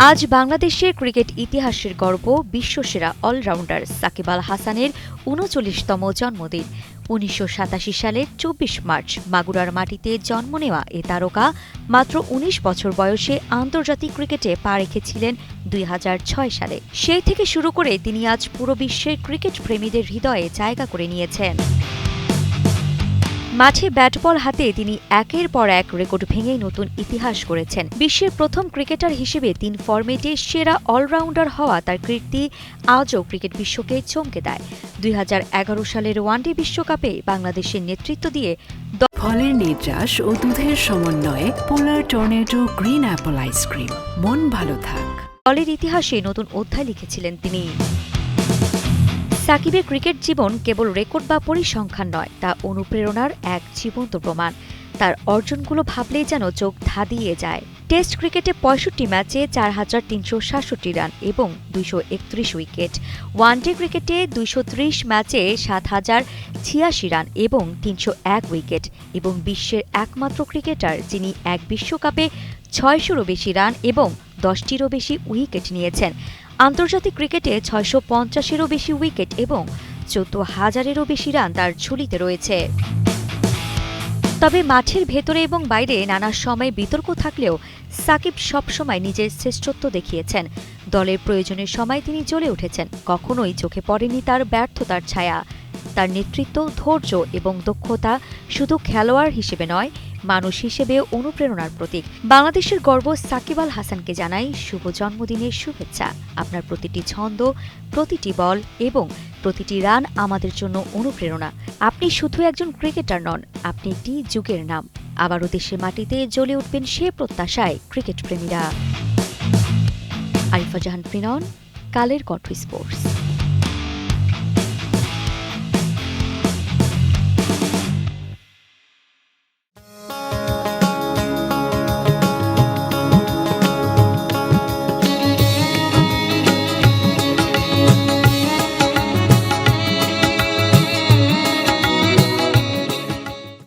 আজ বাংলাদেশের ক্রিকেট ইতিহাসের গর্ব বিশ্বসেরা অলরাউন্ডার সাকিব আল হাসানের ৩৯তম জন্মদিন। ১৯৮৭ সালের ২৪ মার্চ মাগুরার মাটিতে জন্ম নেওয়া এ তারকা মাত্র ১৯ বছর বয়সে আন্তর্জাতিক ক্রিকেটে পা রেখেছিলেন ২০০৬ সালে। সেই থেকে শুরু করে তিনি আজ পুরো বিশ্বের ক্রিকেট প্রেমীদের হৃদয়ে জায়গা করে নিয়েছেন। মাঠে ব্যাট বল হাতে তিনি একের পর এক রেকর্ড ভেঙে নতুন ইতিহাস গড়েছেন। বিশ্বের প্রথম ক্রিকেটার হিসেবে ৩ ফরম্যাটে সেরা অলরাউন্ডার হওয়া তার কীর্তি আজও ক্রিকেট বিশ্বকে চমকে দেয়। ২০১১ সালের ওয়ানডে বিশ্বকাপে বাংলাদেশের নেতৃত্ব দিয়ে ফলের নির্যাস ও দুধের সমন্বয়ে পোলার টর্নেডো গ্রিন অ্যাপল আইসক্রিম। মন ভালো থাক। দলের ইতিহাসে নতুন অধ্যায় লিখেছিলেন তিনি। সাকিবের ক্রিকেট জীবন কেবল রেকর্ড বা পরিসংখ্যান নয়, তা অনুপ্রেরণার এক জীবন্ত প্রমাণ। তার অর্জনগুলো ভাবলেই যেন চোখ ধাঁধিয়ে যায়। টেস্ট ক্রিকেটে ৬৫ ম্যাচে ৪,৩৬৭ রান এবং ২৩১ উইকেট, ওয়ানডে ক্রিকেটে ২৩০ ম্যাচে ৭,০৮৬ রান এবং ৩০১ উইকেট, এবং বিশ্বের একমাত্র ক্রিকেটার যিনি এক বিশ্বকাপে ৬০০রও বেশি রান এবং ১০টিরও বেশি উইকেট নিয়েছেন। আন্তর্জাতিক ক্রিকেটে ৬৫০-এরও বেশি উইকেট এবং ১৪,০০০-এরও বেশি রান তার ঝুলিতে রয়েছে। তবে মাঠের ভেতরে এবং বাইরে নানা সময় বিতর্ক থাকলেও সাকিব সবসময় নিজের শ্রেষ্ঠত্ব দেখিয়েছেন। দলের প্রয়োজনের সময় তিনি জ্বলে উঠেছেন। কখনোই চোখে পড়েনি তার ব্যর্থতার ছায়া। তার নেতৃত্ব, ধৈর্য এবং দক্ষতা শুধু খেলোয়াড় হিসেবে নয়, মানুষ হিসেবেও অনুপ্রেরণার প্রতীক। বাংলাদেশের গর্ব সাকিব আল হাসানকে জানাই শুভ জন্মদিনের শুভেচ্ছা। আপনার প্রতিটি ছন্দ, প্রতিটি বল এবং প্রতিটি রান আমাদের জন্য অনুপ্রেরণা। আপনি শুধু একজন ক্রিকেটার নন, আপনি একটি যুগের নাম। আবারও দেশের মাটিতে জ্বলে উঠবেন সে প্রত্যাশায় ক্রিকেট প্রেমীরা। আরিফা জাহান প্রিনন, কালের কণ্ঠ স্পোর্টস।